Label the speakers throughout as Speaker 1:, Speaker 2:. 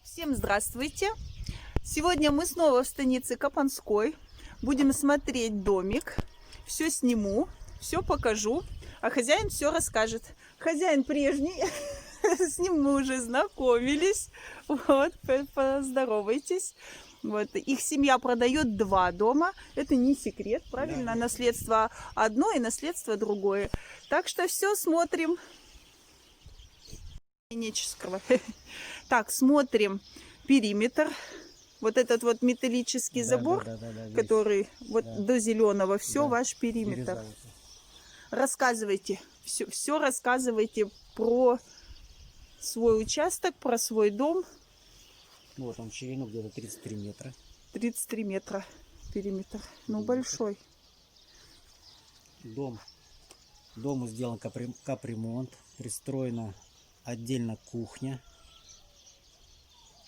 Speaker 1: Всем здравствуйте! Сегодня мы снова в станице Копанской. Будем смотреть домик. Все сниму, все покажу, а хозяин все расскажет. Хозяин прежний, с ним мы уже знакомились. Вот, поздоровайтесь. Вот. Их семья продает 2 дома. Это не секрет, правильно? Да. Наследство одно и наследство другое. Так что все смотрим. Так, смотрим периметр. Вот этот вот металлический забор, который вот до зеленого, все ваш периметр. Рассказывайте, все рассказывайте про свой участок, про свой дом.
Speaker 2: Вот он в ширину где-то 33 метра.
Speaker 1: 33 метра периметр. Ну, большой.
Speaker 2: Дому сделан капремонт. Пристроена отдельно кухня.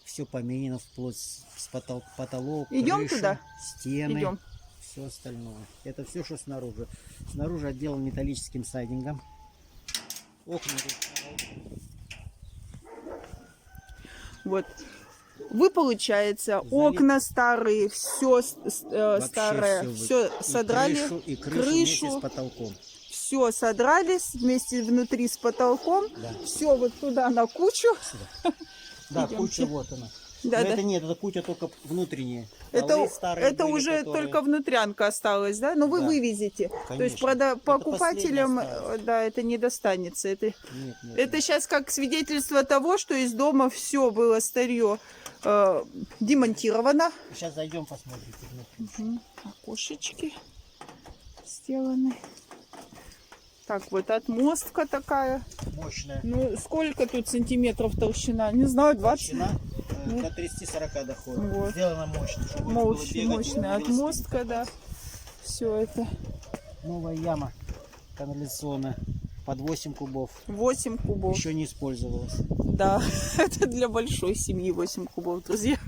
Speaker 2: Все поменено вплоть с потолок,
Speaker 1: идем
Speaker 2: крыша,
Speaker 1: туда?
Speaker 2: стены,
Speaker 1: идем.
Speaker 2: Все остальное. Это все, что снаружи. Снаружи отделан металлическим сайдингом. Окна.
Speaker 1: Вот. Вы, получается, окна старые, все старое, все содрали,
Speaker 2: и крышу с потолком.
Speaker 1: Все содрали вместе внутри с потолком, все вот туда на кучу.
Speaker 2: Да, куча вот она.
Speaker 1: Да,
Speaker 2: но это нет, это куча только внутренняя.
Speaker 1: Это были, уже только внутрянка осталась, да? Но вы вывезете.
Speaker 2: Конечно.
Speaker 1: То есть покупателям это не достанется. Это сейчас как свидетельство того, что из дома все было старье демонтировано.
Speaker 2: Сейчас зайдем, посмотрите.
Speaker 1: Окошечки сделаны. Так, вот отмостка такая.
Speaker 2: Мощная.
Speaker 1: Ну, сколько тут сантиметров толщина? Не знаю, 20.
Speaker 2: Толщина до 30-40 доходит.
Speaker 1: Вот.
Speaker 2: Сделано мощно.
Speaker 1: Мощная отмостка, да. Все это.
Speaker 2: Новая яма канализационная. Под 8 кубов.
Speaker 1: 8 кубов.
Speaker 2: Еще не использовалась.
Speaker 1: Да, это для большой семьи 8 кубов, друзья.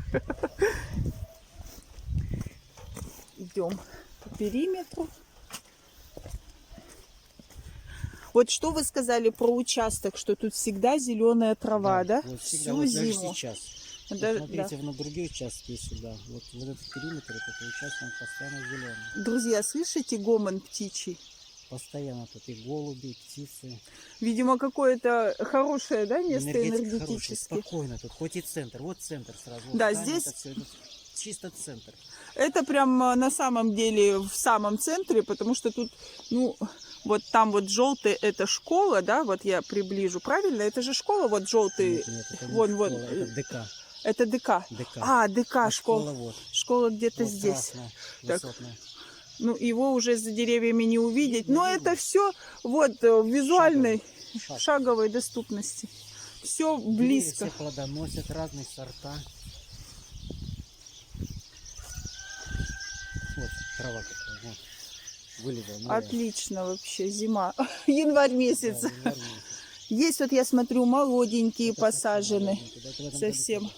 Speaker 1: Идем по периметру. Вот что вы сказали про участок, что тут всегда зеленая трава, да?
Speaker 2: Вот всегда,
Speaker 1: всю
Speaker 2: вот
Speaker 1: зиму.
Speaker 2: даже сейчас. Смотрите, на другие участки сюда. Вот этот периметр, этот участок, он постоянно зеленый.
Speaker 1: Друзья, слышите гомон птичий?
Speaker 2: Постоянно тут и голуби, и птицы.
Speaker 1: Видимо, какое-то хорошее, да, место
Speaker 2: энергетически. Спокойно тут, хоть и центр. Вот центр сразу.
Speaker 1: Да,
Speaker 2: вот
Speaker 1: здесь
Speaker 2: это чисто центр.
Speaker 1: Это прям на самом деле в самом центре, потому что тут, ну, вот там вот желтый, это школа, да, вот я приближу, правильно? Это же школа, вот желтый.
Speaker 2: Нет, это
Speaker 1: вон,
Speaker 2: школа,
Speaker 1: вон.
Speaker 2: это ДК.
Speaker 1: Это ДК. А, ДК, школа. Вот. Школа где-то вот здесь. Так. Ну, его уже за деревьями не увидеть. Но это все вот в визуальной шаговой доступности. Все близко.
Speaker 2: Все плодоносят, разные сорта. Вот трава такая, вот. Вылезла.
Speaker 1: Отлично вообще, зима. Январь месяц. Да, январь месяц. Есть вот, я смотрю, молоденькие это посажены. Совсем.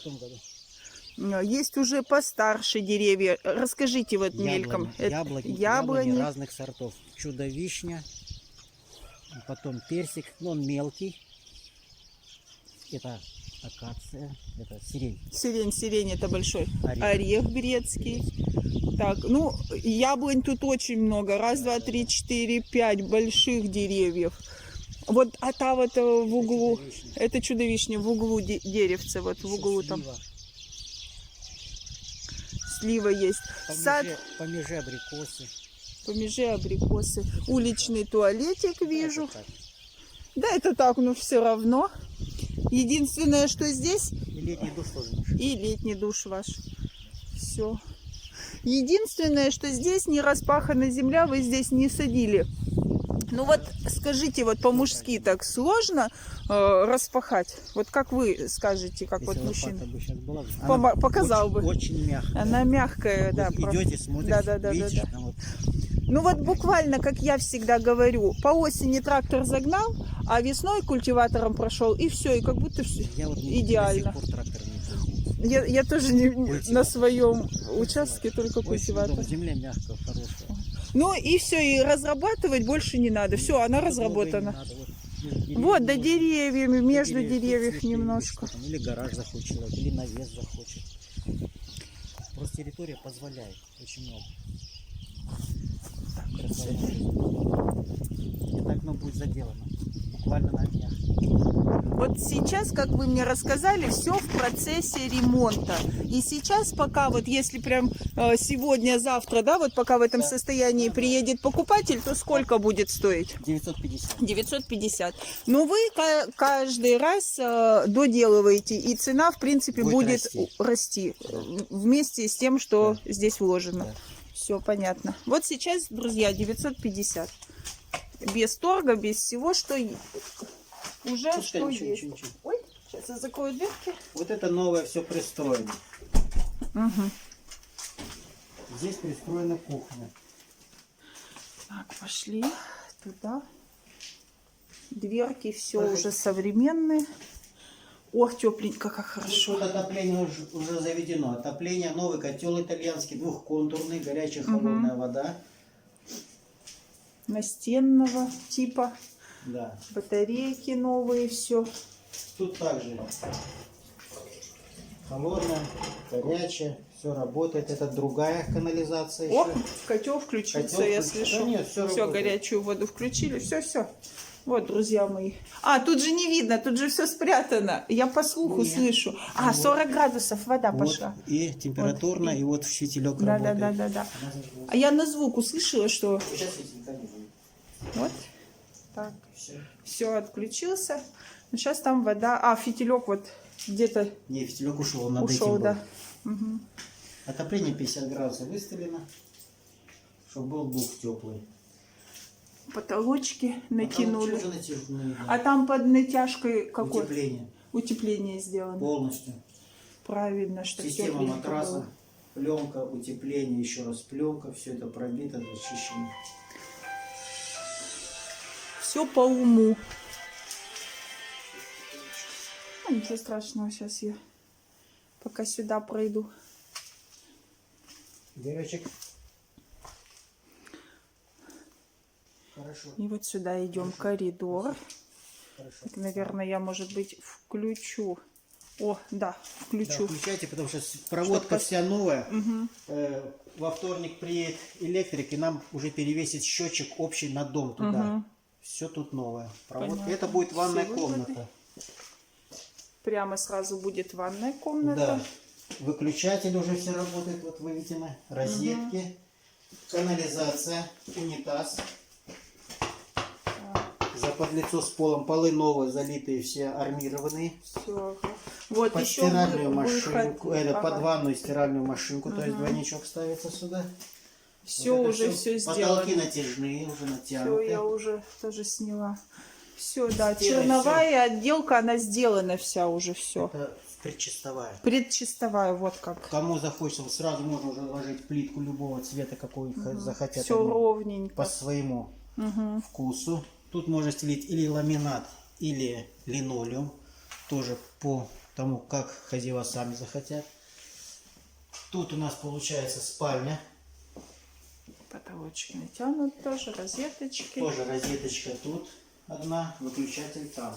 Speaker 1: Есть уже постарше деревья. Расскажите вот мельком.
Speaker 2: Яблони разных сортов. Чудо-вишня. Потом персик. Он мелкий. Это акация. Это сирень.
Speaker 1: Сирень это большой. Орех грецкий. Так, ну, яблонь тут очень много. 1, 2, 3, 4, 5 больших деревьев. Вот, а та вот в углу, это чудо-вишня, в углу деревце, вот в углу там. Слива есть. Сад.
Speaker 2: Помежи абрикосы.
Speaker 1: Помежи абрикосы. Уличный туалетик вижу. Да, это так, но все равно. Единственное, что здесь...
Speaker 2: И летний душ тоже.
Speaker 1: И летний душ ваш. Все. Единственное, что здесь не распахана земля, вы здесь не садили. Ну вот скажите, вот по-мужски так сложно распахать? Вот как вы скажете, как
Speaker 2: если
Speaker 1: вот мужчина?
Speaker 2: Показал
Speaker 1: бы.
Speaker 2: Очень мягкая.
Speaker 1: Она мягкая, да.
Speaker 2: Идете, смотрите,
Speaker 1: да.
Speaker 2: видите, вот.
Speaker 1: Ну вот буквально, как я всегда говорю, по осени трактор загнал, а весной культиватором прошел, и все, и как будто все идеально. Я тоже на своем участке только культиватор.
Speaker 2: Земля мягкая, хорошая.
Speaker 1: Ну и все, и разрабатывать больше не надо. Все, она разработана. Вот, до деревьями, между
Speaker 2: Деревья,
Speaker 1: деревьев
Speaker 2: тут цветы,
Speaker 1: немножко.
Speaker 2: или что там, или гараж захочет человек, или навес захочет. Просто территория позволяет очень много. Красота. И так оно будет заделано. Буквально на днях.
Speaker 1: Вот сейчас, как вы мне рассказали, все в процессе ремонта. И сейчас, пока вот если прям сегодня, завтра, да, вот пока в этом
Speaker 2: Да.
Speaker 1: состоянии приедет покупатель, то сколько будет стоить?
Speaker 2: 950.
Speaker 1: 950. Но вы каждый раз доделываете, и цена, в принципе,
Speaker 2: Будет
Speaker 1: будет
Speaker 2: расти.
Speaker 1: расти
Speaker 2: Да.
Speaker 1: вместе с тем, что
Speaker 2: Да.
Speaker 1: здесь вложено.
Speaker 2: Да.
Speaker 1: Все понятно. Вот сейчас, друзья, 950. Без торга, без всего, что уже
Speaker 2: Пускай,
Speaker 1: что
Speaker 2: ничего,
Speaker 1: есть.
Speaker 2: ничего, ничего.
Speaker 1: Ой, сейчас я закрою дверки.
Speaker 2: Вот это новое все пристроено.
Speaker 1: Угу.
Speaker 2: Здесь пристроена кухня.
Speaker 1: Так, пошли туда. Дверки все
Speaker 2: Проходи.
Speaker 1: уже современные. Ох, тепленько, как хорошо.
Speaker 2: Тут отопление уже заведено. Отопление, новый котел итальянский, двухконтурный, горячая холодная вода.
Speaker 1: Настенного типа.
Speaker 2: Да.
Speaker 1: Батарейки новые, все.
Speaker 2: Тут также холодная, горячая, все работает. Это другая канализация
Speaker 1: О,
Speaker 2: еще.
Speaker 1: котел включился,
Speaker 2: Котел
Speaker 1: я
Speaker 2: включился.
Speaker 1: слышу.
Speaker 2: Да нет, всё
Speaker 1: Все,
Speaker 2: работает.
Speaker 1: горячую воду включили, все. Вот, друзья мои. А, тут же не видно, тут же все спрятано. Я по слуху
Speaker 2: Нет.
Speaker 1: слышу. А,
Speaker 2: Вот.
Speaker 1: 40 градусов вода
Speaker 2: Вот,
Speaker 1: пошла.
Speaker 2: и температурно,
Speaker 1: Вот,
Speaker 2: и вот фитилек
Speaker 1: Да.
Speaker 2: работает.
Speaker 1: А
Speaker 2: А
Speaker 1: я на звук услышала, что
Speaker 2: сейчас фитилька не будет.
Speaker 1: вот так.
Speaker 2: Все.
Speaker 1: Все, отключился. Но сейчас там вода. А, фитилек вот где-то
Speaker 2: Не, фитилек ушел, он над
Speaker 1: ушел,
Speaker 2: этим
Speaker 1: да.
Speaker 2: был.
Speaker 1: Мгм.
Speaker 2: Отопление 50 градусов выставлено, чтобы был дух теплый.
Speaker 1: Потолочки накинули.
Speaker 2: Потом что же натяжные, да.
Speaker 1: А там под натяжкой какое?
Speaker 2: Утепление
Speaker 1: Утепление сделано.
Speaker 2: полностью.
Speaker 1: Правильно, что
Speaker 2: Система
Speaker 1: тепленько
Speaker 2: матраса,
Speaker 1: было.
Speaker 2: пленка, утепление, еще раз пленка, все это пробито, зачищено.
Speaker 1: Все по уму. Ну, ничего страшного, сейчас я пока сюда пройду.
Speaker 2: Дырочек. Хорошо.
Speaker 1: И вот сюда идем коридор.
Speaker 2: Хорошо.
Speaker 1: Так, наверное, я, может быть, включу. О, да,
Speaker 2: Да,
Speaker 1: включу.
Speaker 2: включайте, потому что проводка
Speaker 1: Чтоб
Speaker 2: вся новая.
Speaker 1: Мгм.
Speaker 2: Во вторник приедет электрик, и нам уже перевесит счетчик общий на дом туда.
Speaker 1: Мгм.
Speaker 2: Все тут новое. Проводка.
Speaker 1: Понятно.
Speaker 2: Это будет ванная
Speaker 1: Все выводы.
Speaker 2: комната.
Speaker 1: Прямо сразу будет ванная комната.
Speaker 2: Да. Выключатель уже все работает, вот выведено. Розетки, канализация, унитаз. Заподлицо с полом, полы новые, залитые, все армированные.
Speaker 1: Все. Вот
Speaker 2: Под
Speaker 1: еще
Speaker 2: стиральную
Speaker 1: выход.
Speaker 2: машинку, это
Speaker 1: Ага.
Speaker 2: под ванную стиральную машинку, то есть двойничок ставится сюда.
Speaker 1: Все
Speaker 2: Вот это
Speaker 1: уже
Speaker 2: всё.
Speaker 1: все
Speaker 2: Потолки
Speaker 1: сделано.
Speaker 2: натяжные, уже
Speaker 1: Все,
Speaker 2: натянуты.
Speaker 1: я уже тоже сняла. Все, да,
Speaker 2: Стены
Speaker 1: черновая отделка, она сделана вся уже все.
Speaker 2: Это предчистовая.
Speaker 1: Предчистовая, вот как.
Speaker 2: Кому захочется, вот сразу можно уже ложить плитку любого цвета, какой захотят.
Speaker 1: Все
Speaker 2: они,
Speaker 1: ровненько.
Speaker 2: по своему
Speaker 1: Мгм.
Speaker 2: вкусу. Тут можно стелить или ламинат, или линолеум. Тоже по тому, как хозяева сами захотят. Тут у нас получается спальня.
Speaker 1: Потолочки натянут тоже, розеточки.
Speaker 2: Тоже розеточка тут одна, выключатель там.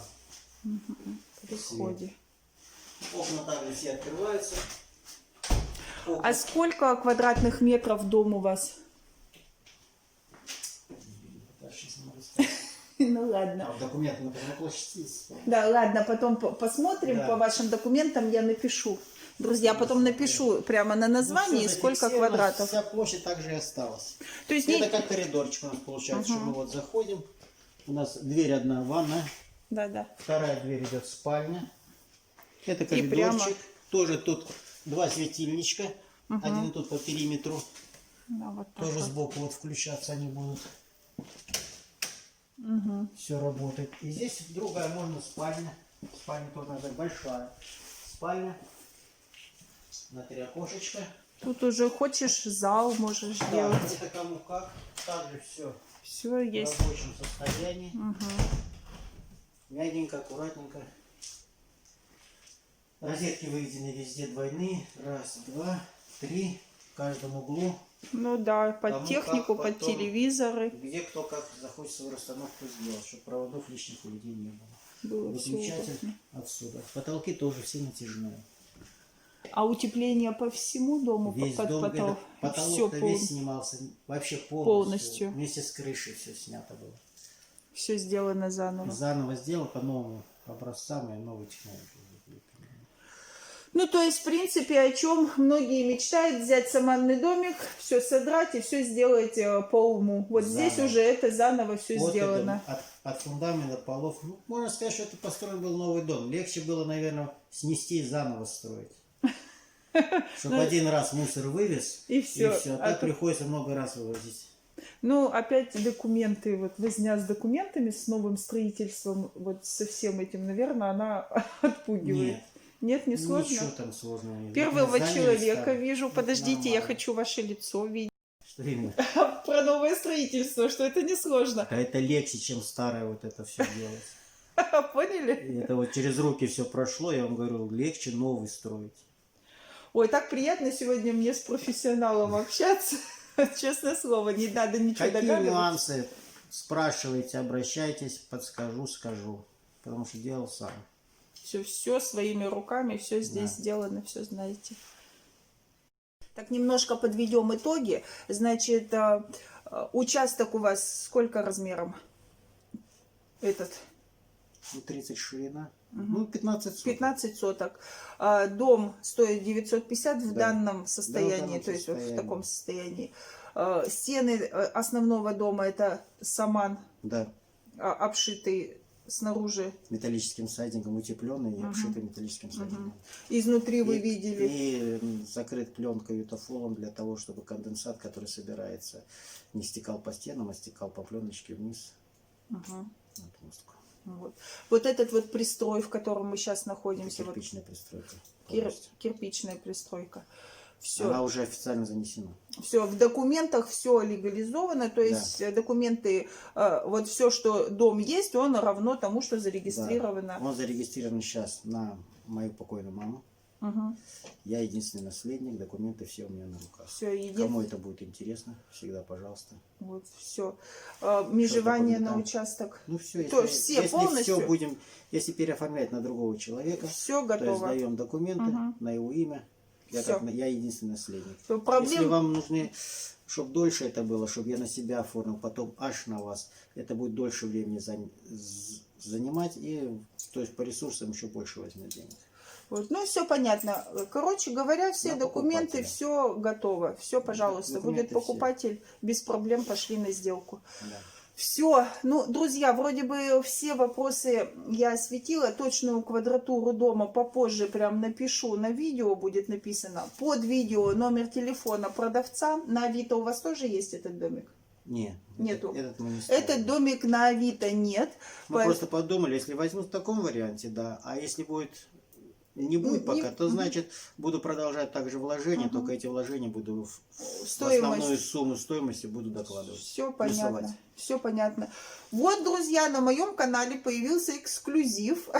Speaker 1: При входе.
Speaker 2: Окна также все открываются.
Speaker 1: А сколько квадратных метров дом у вас? Ну ладно.
Speaker 2: А в документах написано площадь есть.
Speaker 1: Да, ладно, потом посмотрим
Speaker 2: Да.
Speaker 1: по вашим документам, я напишу. Друзья, потом напишу прямо на названии,
Speaker 2: Ну, всё
Speaker 1: сколько
Speaker 2: зафиксировано,
Speaker 1: квадратов.
Speaker 2: Вся площадь также и осталась.
Speaker 1: То есть
Speaker 2: Это
Speaker 1: не...
Speaker 2: как коридорчик у нас получается, что мы вот заходим. У нас дверь одна ванная,
Speaker 1: Да.
Speaker 2: вторая дверь идет спальня. Это
Speaker 1: И прямо-
Speaker 2: коридорчик. Тоже тут два светильничка. Один тут по периметру.
Speaker 1: Да, вот так
Speaker 2: Тоже
Speaker 1: вот.
Speaker 2: сбоку вот включаться они будут. Все работает. И здесь другая можно спальня. Спальня тоже надо большая. Спальня. На 3 окошечка.
Speaker 1: Тут уже хочешь зал можешь
Speaker 2: Да,
Speaker 1: делать.
Speaker 2: это кому как. Также все
Speaker 1: Все
Speaker 2: в
Speaker 1: есть.
Speaker 2: рабочем состоянии.
Speaker 1: Мгм.
Speaker 2: Мягенько, аккуратненько. Розетки выведены везде двойные. Раз, два, три. каждом углу.
Speaker 1: Ну да, под
Speaker 2: Кому
Speaker 1: технику,
Speaker 2: как
Speaker 1: под
Speaker 2: потом,
Speaker 1: телевизоры.
Speaker 2: Где кто как захочет свою расстановку сделать, чтобы проводов лишних у людей не было.
Speaker 1: Было все
Speaker 2: Выключатель
Speaker 1: удобно.
Speaker 2: отсюда. Потолки тоже все натяжные.
Speaker 1: А утепление по всему дому,
Speaker 2: Весь
Speaker 1: под
Speaker 2: дом,
Speaker 1: потолок?
Speaker 2: этот
Speaker 1: Все
Speaker 2: потолок-то весь снимался, вообще
Speaker 1: полностью.
Speaker 2: Вместе с крышей все снято было.
Speaker 1: все сделано заново.
Speaker 2: Заново сделал по новым образцам и новой технологии.
Speaker 1: Ну, то есть, в принципе, о чем многие мечтают: взять саманный домик, все содрать и все сделать по уму. Вот
Speaker 2: Заново.
Speaker 1: здесь уже это заново все
Speaker 2: Вот
Speaker 1: сделано.
Speaker 2: это, от фундамента, полов. Ну, можно сказать, что это построен был новый дом. Легче было, наверное, снести и заново строить. Чтобы один раз мусор вывез,
Speaker 1: И все.
Speaker 2: А так приходится много раз вывозить.
Speaker 1: Ну, опять документы, вот возня с документами, с новым строительством, вот со всем этим, наверное, она отпугивает.
Speaker 2: Нет.
Speaker 1: Нет, не сложно?
Speaker 2: Ничего там сложного нет.
Speaker 1: Первого
Speaker 2: Здание
Speaker 1: человека
Speaker 2: старое.
Speaker 1: вижу.
Speaker 2: Это
Speaker 1: Подождите, я
Speaker 2: нормально.
Speaker 1: хочу ваше лицо видеть.
Speaker 2: Что именно?
Speaker 1: Про новое строительство, что это не сложно.
Speaker 2: А это легче, чем старое вот это все делать.
Speaker 1: Поняли?
Speaker 2: И это вот через руки все прошло, я вам говорю, легче новый строить.
Speaker 1: Ой, так приятно сегодня мне с профессионалом общаться. Честное слово, не надо ничего
Speaker 2: Какие
Speaker 1: догадываться.
Speaker 2: нюансы? Спрашивайте, обращайтесь, подскажу, скажу. Потому что делал сам.
Speaker 1: Все своими руками, все здесь
Speaker 2: Да.
Speaker 1: сделано, все знаете. Так, немножко подведем итоги. Значит, участок у вас сколько размером? Этот?
Speaker 2: Ну, 30 ширина. Ну, 15 соток.
Speaker 1: 15 соток. Дом стоит 950 в
Speaker 2: Да.
Speaker 1: данном состоянии,
Speaker 2: данном
Speaker 1: то есть вот в
Speaker 2: состоянии.
Speaker 1: таком состоянии. Стены основного дома — это саман,
Speaker 2: Да.
Speaker 1: обшитый снаружи.
Speaker 2: Металлическим сайдингом утепленный и обшитый металлическим сайдингом.
Speaker 1: Изнутри вы
Speaker 2: И-
Speaker 1: видели.
Speaker 2: И закрыт пленкой ютафолом для того, чтобы конденсат, который собирается, не стекал по стенам, а стекал по пленочке вниз
Speaker 1: Мгм.
Speaker 2: на отмостку.
Speaker 1: Вот этот вот пристрой, в котором мы сейчас находимся, вот
Speaker 2: Кирпичная пристройка.
Speaker 1: кир-
Speaker 2: полностью.
Speaker 1: кирпичная пристройка. Все.
Speaker 2: Она уже официально занесена.
Speaker 1: Все, в документах все легализовано, то есть документы, вот все, что дом есть, он равно тому, что зарегистрировано.
Speaker 2: Он зарегистрирован сейчас на мою покойную маму. Я единственный наследник, документы все у меня на руках.
Speaker 1: Все,
Speaker 2: Кому это будет интересно, всегда пожалуйста.
Speaker 1: вот все. Межевание на
Speaker 2: документально.
Speaker 1: участок.
Speaker 2: Ну все,
Speaker 1: То есть все полностью?
Speaker 2: все будем, если переоформлять на другого человека,
Speaker 1: Все
Speaker 2: то
Speaker 1: готово.
Speaker 2: сдаем документы на его имя.
Speaker 1: Всё.
Speaker 2: Я единственный наследник.
Speaker 1: То
Speaker 2: Если
Speaker 1: проблем...
Speaker 2: вам нужны, чтобы дольше это было, чтобы я на себя оформил, потом аж на вас, это будет дольше времени занимать, и то есть по ресурсам еще больше возьмет денег.
Speaker 1: Вот. Ну, все понятно. Короче говоря, все
Speaker 2: На
Speaker 1: документы,
Speaker 2: покупателя.
Speaker 1: все готово. Все, пожалуйста,
Speaker 2: Документы
Speaker 1: будет покупатель, без проблем пошли на сделку.
Speaker 2: Да.
Speaker 1: Все, ну, друзья, вроде бы все вопросы я осветила. Точную квадратуру дома попозже прям напишу, на видео будет написано. Под видео номер телефона продавца. На Авито у вас тоже есть этот домик?
Speaker 2: Не,
Speaker 1: Нету.
Speaker 2: Этот мы не ставим.
Speaker 1: Этот домик на Авито нет.
Speaker 2: Мы просто подумали, если возьмут в таком варианте, да, а если будет не будет
Speaker 1: Не-
Speaker 2: пока, то значит буду продолжать также вложения, только эти вложения буду в
Speaker 1: Стоимость.
Speaker 2: основную сумму стоимости буду докладывать.
Speaker 1: Все
Speaker 2: Плюсовать.
Speaker 1: понятно. Все понятно. Вот, друзья, на моем канале появился эксклюзив,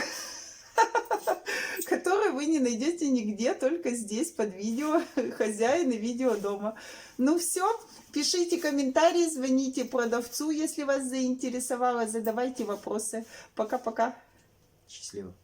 Speaker 1: который вы не найдете нигде, только здесь под видео хозяин и видео дома. Ну все, пишите комментарии, звоните продавцу, если вас заинтересовало, задавайте вопросы. Пока-пока.
Speaker 2: Счастливо.